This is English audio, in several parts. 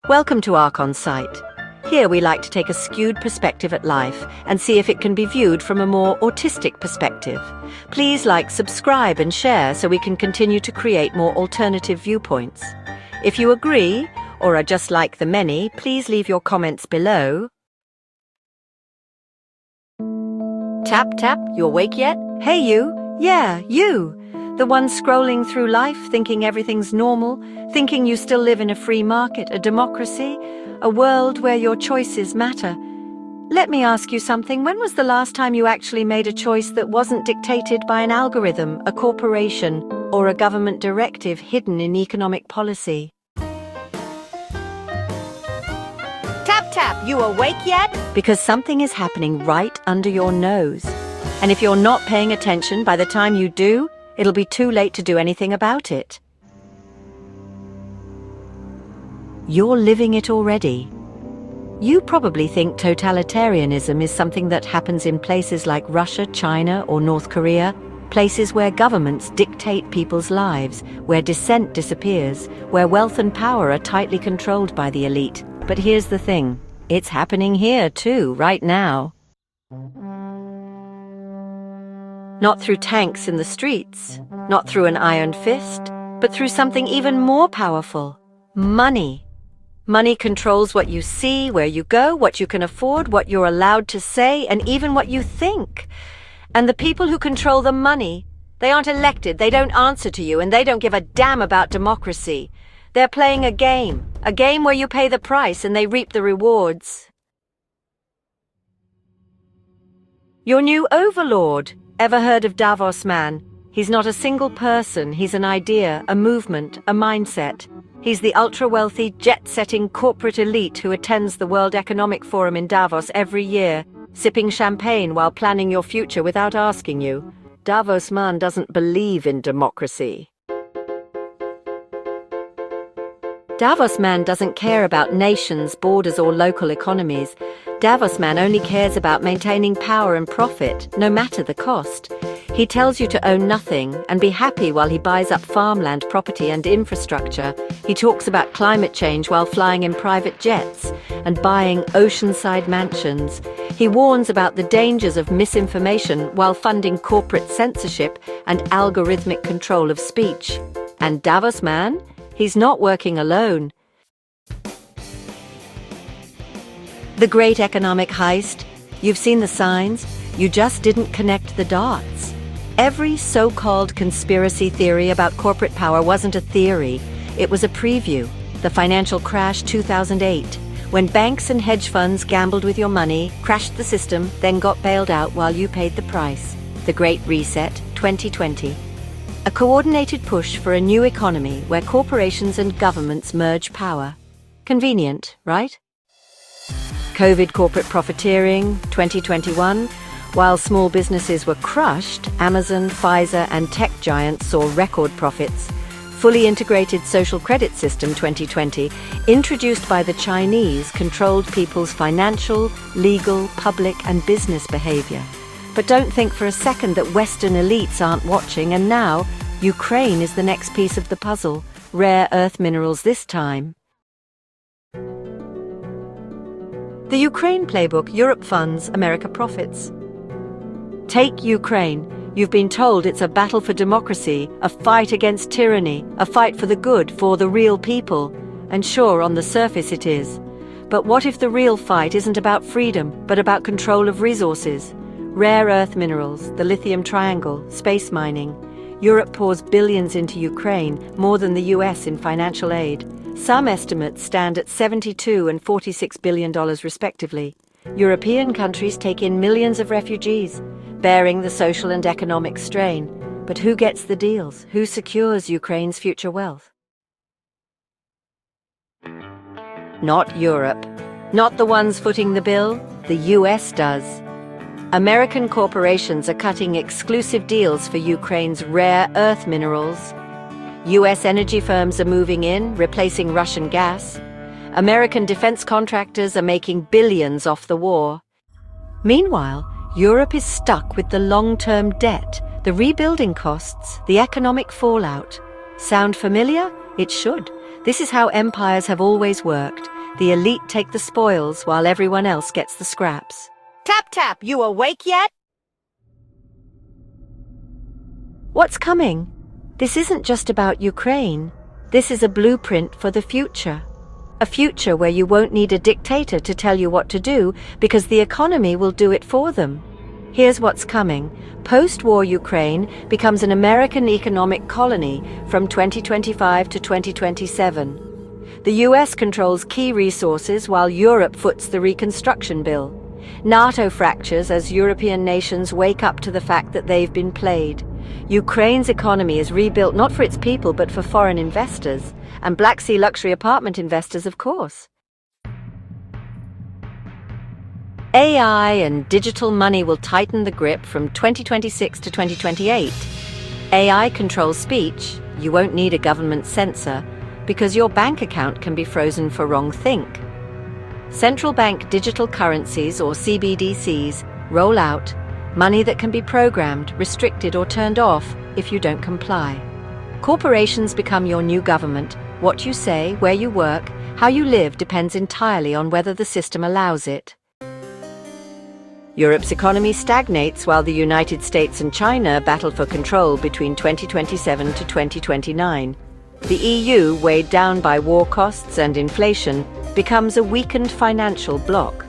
Welcome to Arc on Site. Here we like to take a skewed perspective at life and see if it can be viewed from a more autistic perspective. Please like, subscribe and share so we can continue to create more alternative viewpoints. If you agree, or are just like the many, please leave your comments below. Tap tap, you awake yet? Hey you, yeah, you. The one scrolling through life, thinking everything's normal, thinking you still live in a free market, a democracy, a world where your choices matter. Let me ask you something. When was the last time you actually made a choice that wasn't dictated by an algorithm, a corporation, or a government directive hidden in economic policy? Tap tap, you awake yet? Because something is happening right under your nose. And if you're not paying attention, by the time you do, it'll be too late to do anything about it. You're living it already. You probably think totalitarianism is something that happens in places like Russia, China, or North Korea, places where governments dictate people's lives, where dissent disappears, where wealth and power are tightly controlled by the elite. But here's the thing, it's happening here too, right now. Not through tanks in the streets, not through an iron fist, but through something even more powerful, money. Money controls what you see, where you go, what you can afford, what you're allowed to say, and even what you think. And the people who control the money, they aren't elected, they don't answer to you, and they don't give a damn about democracy. They're playing a game where you pay the price and they reap the rewards. Your new overlord. Ever heard of Davos Man? He's not a single person, he's an idea, a movement, a mindset. He's the ultra-wealthy, jet-setting corporate elite who attends the World Economic Forum in Davos every year, sipping champagne while planning your future without asking you. Davos Man doesn't believe in democracy. Davos Man doesn't care about nations, borders, or local economies. Davos Man only cares about maintaining power and profit, no matter the cost. He tells you to own nothing and be happy while he buys up farmland, property, and infrastructure. He talks about climate change while flying in private jets and buying oceanside mansions. He warns about the dangers of misinformation while funding corporate censorship and algorithmic control of speech. And Davos Man? He's not working alone. The great economic heist, you've seen the signs, you just didn't connect the dots. Every so-called conspiracy theory about corporate power wasn't a theory, it was a preview. The financial crash 2008, when banks and hedge funds gambled with your money, crashed the system, then got bailed out while you paid the price. The Great Reset 2020. A coordinated push for a new economy where corporations and governments merge power. Convenient, right? COVID corporate profiteering, 2021. While small businesses were crushed, Amazon, Pfizer, and tech giants saw record profits. Fully integrated social credit system 2020, introduced by the Chinese, controlled people's financial, legal, public, and business behavior. But don't think for a second that Western elites aren't watching, and now, Ukraine is the next piece of the puzzle. Rare earth minerals this time. The Ukraine playbook, Europe funds, America profits. Take Ukraine. You've been told it's a battle for democracy, a fight against tyranny, a fight for the good, for the real people. And sure, on the surface it is. But what if the real fight isn't about freedom, but about control of resources? Rare earth minerals, the lithium triangle, space mining. Europe pours billions into Ukraine, more than the US in financial aid. Some estimates stand at $72 and $46 billion respectively. European countries take in millions of refugees, bearing the social and economic strain. But who gets the deals? Who secures Ukraine's future wealth? Not Europe. Not the ones footing the bill. The US does. American corporations are cutting exclusive deals for Ukraine's rare earth minerals. US energy firms are moving in, replacing Russian gas. American defense contractors are making billions off the war. Meanwhile, Europe is stuck with the long-term debt, the rebuilding costs, the economic fallout. Sound familiar? It should. This is how empires have always worked. The elite take the spoils while everyone else gets the scraps. Tap tap, you awake yet? What's coming? This isn't just about Ukraine. This is a blueprint for the future. A future where you won't need a dictator to tell you what to do because the economy will do it for them. Here's what's coming. Post-war Ukraine becomes an American economic colony from 2025 to 2027. The US controls key resources while Europe foots the reconstruction bill. NATO fractures as European nations wake up to the fact that they've been played. Ukraine's economy is rebuilt not for its people but for foreign investors, and Black Sea luxury apartment investors, of course. AI and digital money will tighten the grip from 2026 to 2028. AI controls speech. You won't need a government censor because your bank account can be frozen for wrong think. Central bank digital currencies, or CBDCs, roll out, money that can be programmed, restricted or turned off if you don't comply. Corporations become your new government. What you say, where you work, how you live depends entirely on whether the system allows it. Europe's economy stagnates while the United States and China battle for control between 2027 to 2029. The EU, weighed down by war costs and inflation, becomes a weakened financial bloc.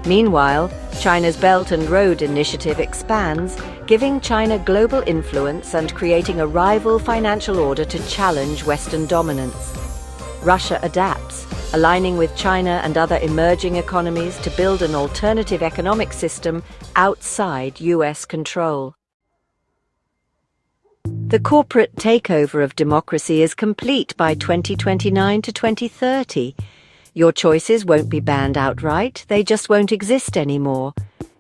Meanwhile, China's Belt and Road Initiative expands, giving China global influence and creating a rival financial order to challenge Western dominance. Russia adapts, aligning with China and other emerging economies to build an alternative economic system outside US control. The corporate takeover of democracy is complete by 2029 to 2030. Your choices won't be banned outright, they just won't exist anymore.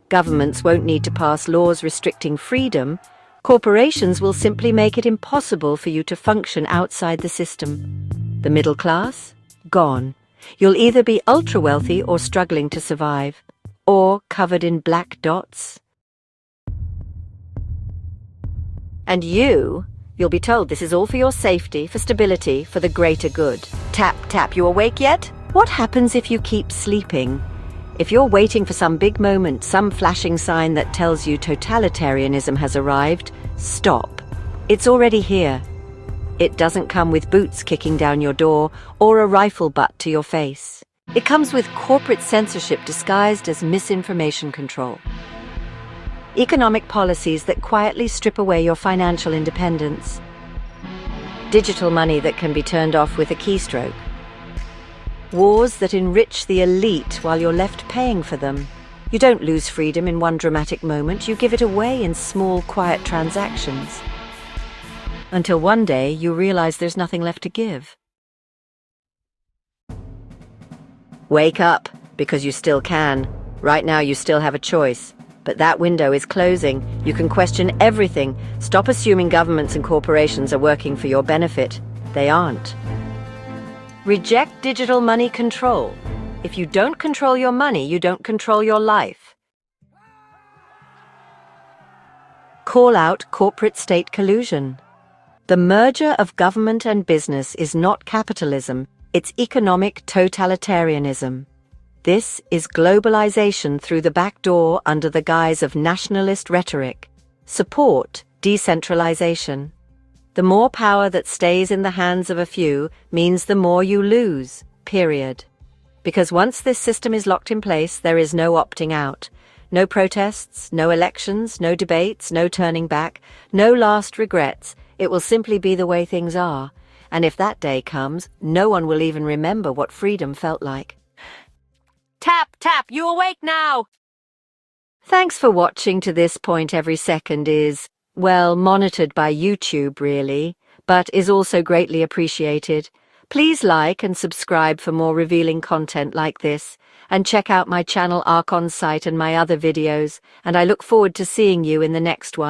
Governments won't need to pass laws restricting freedom. Corporations will simply make it impossible for you to function outside the system. The middle class? Gone. You'll either be ultra-wealthy or struggling to survive, or covered in black dots. And you'll be told this is all for your safety, for stability, for the greater good. Tap, tap, you awake yet? What happens if you keep sleeping? If you're waiting for some big moment, some flashing sign that tells you totalitarianism has arrived, stop. It's already here. It doesn't come with boots kicking down your door or a rifle butt to your face. It comes with corporate censorship disguised as misinformation control. Economic policies that quietly strip away your financial independence. Digital money that can be turned off with a keystroke. Wars that enrich the elite while you're left paying for them. You don't lose freedom in one dramatic moment, you give it away in small, quiet transactions. Until one day you realize there's nothing left to give. Wake up, because you still can. Right now you still have a choice. But that window is closing. You can question everything. Stop assuming governments and corporations are working for your benefit. They aren't. Reject digital money control. If you don't control your money, you don't control your life. Call out corporate-state collusion. The merger of government and business is not capitalism, it's economic totalitarianism. This is globalization through the back door under the guise of nationalist rhetoric. Support decentralization. The more power that stays in the hands of a few means the more you lose, period. Because once this system is locked in place, there is no opting out. No protests, no elections, no debates, no turning back, no last regrets. It will simply be the way things are. And if that day comes, no one will even remember what freedom felt like. Tap, tap, you awake now? Thanks for watching to this point. Every second is, well, monitored by YouTube, really, but is also greatly appreciated. Please like and subscribe for more revealing content like this, and check out my channel Awaken site and my other videos, and I look forward to seeing you in the next one.